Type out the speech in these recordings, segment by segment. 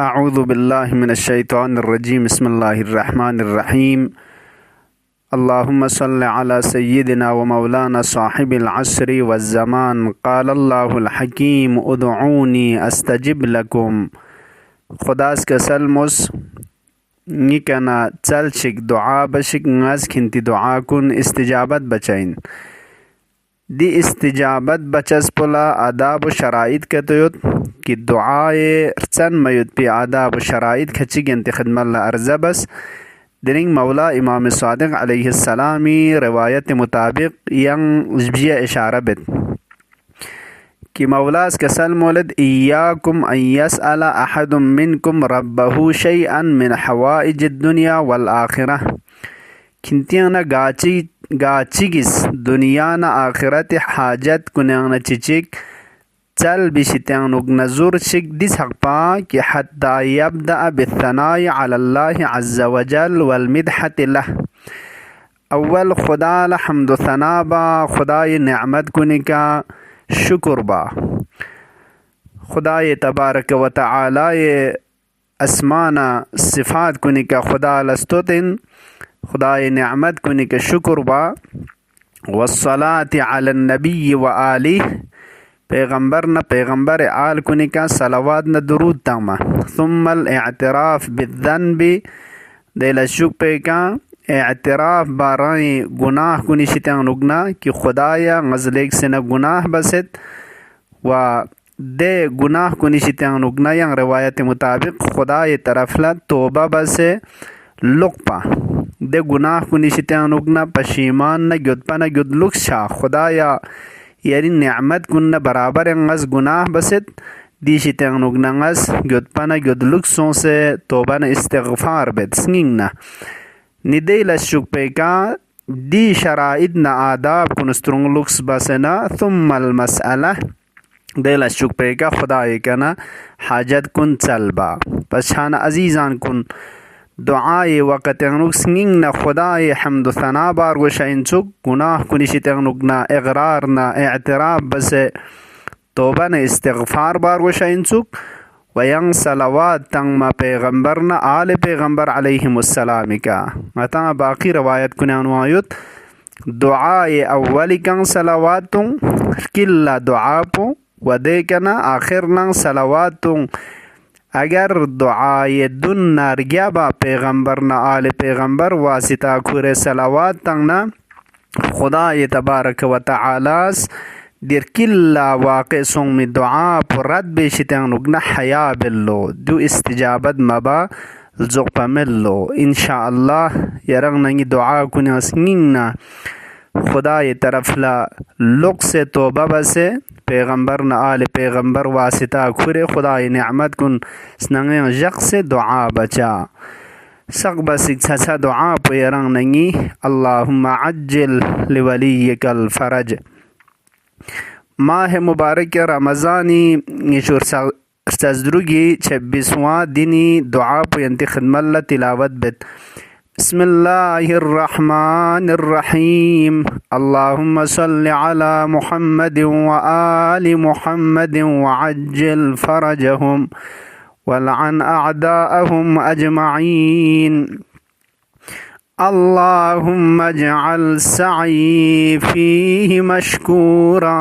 अऊज़ु बिल्लाहि मिनश्शैतानिर्रजीम बिस्मिल्लाहिर्रहमानिर्रहीम अल्लाहुम्मा सल्लि अला सय्यिदिना व मौलाना साहिबिल अस्रि वज़्ज़मान क़ालल्लाहुल हकीम उदऊनी अस्तजिब लकुम। खुदास कसलमुस निकना चलशिक दुआ बशिक ngaz kinti दुआ कुन इस्तिजाबत बचाइन दी इस्तिजाबत बचस पुला आदाब व शराइत कतयुत कि दुआए रचन मयुत पी आदाब व शराइत खची गंति खदमल अर्जबस दिनिंग मौला इमाम सादिक अलैहिस्सलामी रिवायत मुताबिक यंग जबिया इशारा बित कि मौलास कसल मोलद इय्याकुम अन यसअला अहदुम मिनकुम रब्बहु शैअन मिन हवाइज दुनिया वल आखिरह किंतियाना गाचिगिस दुनिया न आखिरत हाजत कुन्याना चिचिक चल बिशित्यां नजुर शिक दिस हक़पा कि हत्ता यब्दा बिथनाई अलल्लाहि अज़्ज़ा वजल वल मिदहति लह। अव्वल खुदा ला हम्द सना बा, खुदाए नेमत कुनिका शुक्र बा, खुदाए तबारक व तआलाए अस्माना सिफात कुनिका खुदा लस्तुतिन खुदाए नेमत कुनिका शुक्र बा। वस्सलाति अला नबी व आलिह पैगंबर न पैगंबर आल कुनिका सलावात न दुरूद तमा सुम्मल इअतराफ बिद्दन्बि देला शुक पैका इअतराफ बाराई गुनाह कुनि शितां नुगना कि खुदाया गजलेक से न गुनाह बसत व दे गुनाह कुनि शितां नुगना yang रिवायत मुताबिक खुदाए तरफला तोबा बसे लुकपा दे गुनाह कुनि शितां नुगना पशीमान न गुदपा न गुदलुक शा खुदाया यानी नेमत कुन्न बराबर ngaz गुनाह बसत दी शितां नुगना ngaz गुदपा न गुदलुक सो से तोबा न इस्तिगफार बेत सिंगिंगना निदे लशुक पैका दी शराइत न आदाब कुनस्त्रुंग लुक्स बसना थुम्मल मसअला दे लशुक पैका खुदा एकना हाजत कुन चलबा पछान अजीजान कुन दुआए वक़्त सिंगिंग न खुदाए हम्द सना बार व शइनचुक गुनाह कुनिशितंग न इक़रार न इअतराफ बसे तोबा न इस्तिगफार बार व शइनचुक वयंग सलावात तंग मा पैगंबर न आल पैगंबर अलैहिमुस्सलाम का अता बाकी रवायत कुनानुआयुत दुआए अव्वली कंग सलावातुं किल्ला दुआपो वदेकना आखिर नंग सलावातुं अगर दुआए दुन नारगिया बा पैगंबर न आल पैगंबर वासिता खुरे सलावात तंग न खुदा तबारक व तआलास दिर किल्ला वाक़े सोंग में दुआ पुरद बेशितां नुगना हया बिल्लो दु इस्तिजाबत मबा ज़ुक़पा मिल्लो इंशाअल्लाह यरंग नंगी दुआ कुन्या सिंगिंगना खुदा तरफला लुक से तोबा बसे पैगंबर न आल पैगंबर वासिता खुरे खुदा नेमत कुन स्नंगे जक से दुआ बचा सक बसिक छछा दुआ पैरंग नंगी अल्लाहुम्मा अज्जिल लिवलियकल फरज। माह मुबारक रमज़ानी निशुर सजद्रुगी 26वां दिनी दुआ पयंती खिदमत तिलावत बित बिस्मिल्लाहिर्रहमानिर्रहीम अल्लाहुम्मा सल्लि अला मुहम्मद व आलि मुहम्मद व अज्जिल फरजहुम वलअन अअदाअहुम अजमईन। अल्लाहुम्मा अजअल सई फीहि मशकूरा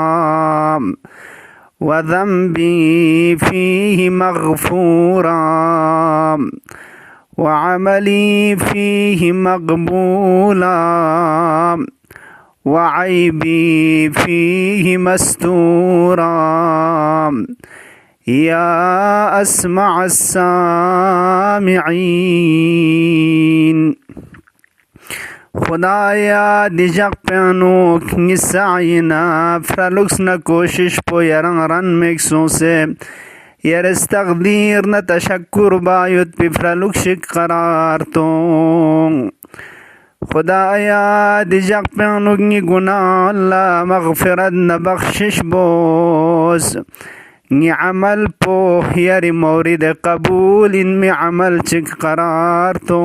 व ज़ंबी फीहि मग़फ़ूरा व अमली फीहि मक़बूला व ऐबी फीहि मस्तूरा या अस्मअ सामिईन। खुदाया दिजक प्यानो किसाइना फ्रलुक्स न कोशिश पो यरंग रन मेक्सों से यरस तकदीर न तशक्कुर बायुत पे फ्रलुक्स करार तो खुदाया दिजक प्यानो की गुनाह अल्लाह मग़फ़िरत न बख्शिश बोस नी अमल पो यरी मौरिद कबूल इनमें अमल चिक करार तो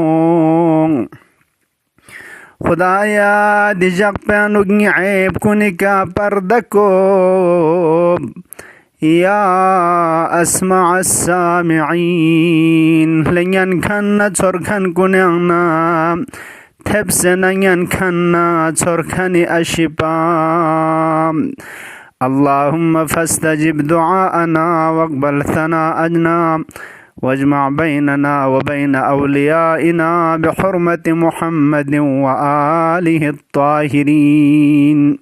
खुदाया दिजक प्यानुगी ऐब कुनिका पर्दको يا أسمع السامعين لين كان تركن كنيانا تبسنا ين كان تركني أشبام اللهم فاستجب دعاءنا واقبل ثناءنا واجمع بيننا وبين أوليائنا بحرمة محمد وآله الطاهرين.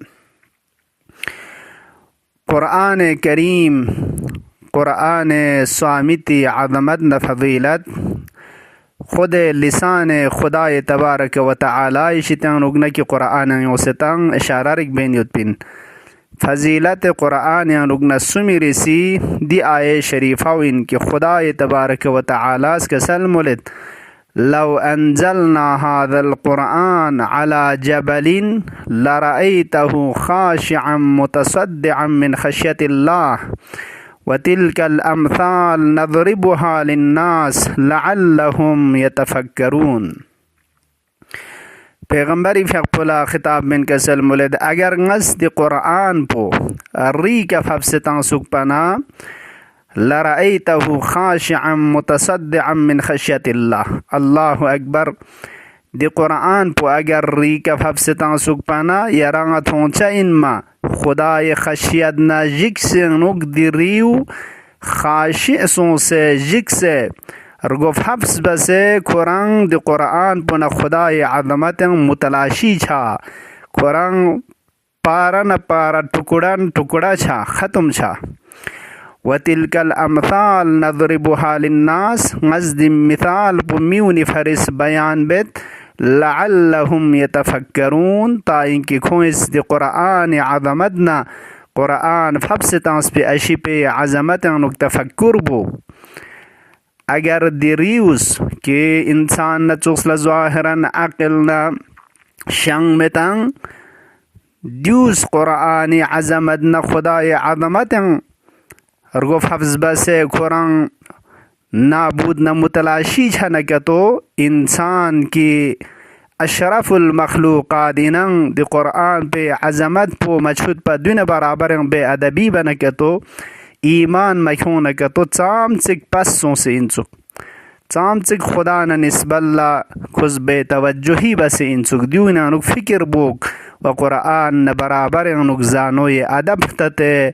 قرآن کریم، قرآن صامتی عظمت فضیلت خود لسان خدای تبارک و تعالی شتن رگنه کی قرآن یوستن اشاره رک بین یود پین فضیلت قرآن رگنه سمیرسی دی آیه شریفه و ان کی خدای تبارک و تعالی اس کسل مولد لو انزلنا هذا القرآن على جبل لرأيته خاشعا متصدعا من خشية الله وتلك الأمثال نضربها للناس لعلهم يتفكرون. پیغمبری فقپلا خطاب من کسل مولد اگر قصد قرآن پو ریک فبستان سک پنا لرأيته خاشعا متصدعا من خشية الله. الله أكبر. دی قرآن پو اگر ریک فبستان سک پنا یرانت ہونچا انما خدای خشیت نا جک سے نک دی ریو خاشع سون سے جک سے رگوف حفظ بسے قرآن دی قرآن پنا خدای عظمت متلاشی چھا قرآن پارا نا پارا ٹکڑا چھا ختم چھا. وتلك الأمثال نضربها للناس قصد مثال بميون فرس بيان بيت لعلهم يتفكرون تا انکی کھوئس دی قرآن عظمتنا قرآن فبستانس پی اشی پی عظمتن تفکر بو. اگر دی ریوز کہ انسان نچوصل ظاہرن عقلنا شنگ متن دیوز قرآن عظمتنا خدای عظمتن رگوف حفظ بسے قرآن نابود نہ متلاشی چھنکتو انسان کی اشرف المخلوقات انن دی قرآن پہ عظمت پو مجھود پا دون برابر بے ادبی بنکتو ایمان مکھونکتو چام چک پسوں سے انسک چام چک خدا نا نسب اللہ کس بے توجہی بس انسک دیونا نک فکر بوک و قرآن نا برابر انک زانوی ادب تتے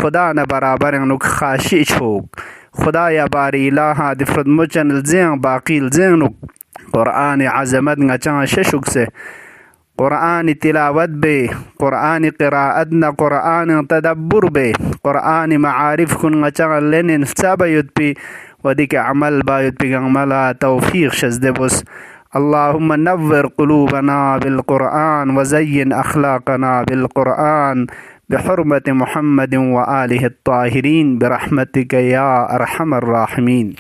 خدا نا برابر انک خاشی چھوک خدا یا باری الہ دفرد مچن الزین باقی الزین قرآن عظمت نچان ششک سے قرآن تلاوت بے قرآن قراءت نا قرآن تدبر بے قرآن معارف کن نچان لین سابا یود پی ودیک عمل با یود پی عملا توفیق شزد بس. اللهم نور قلوبنا بالقرآن وزين أخلاقنا بالقرآن بحرمة محمد وآله الطاهرين برحمتك يا أرحم الراحمين.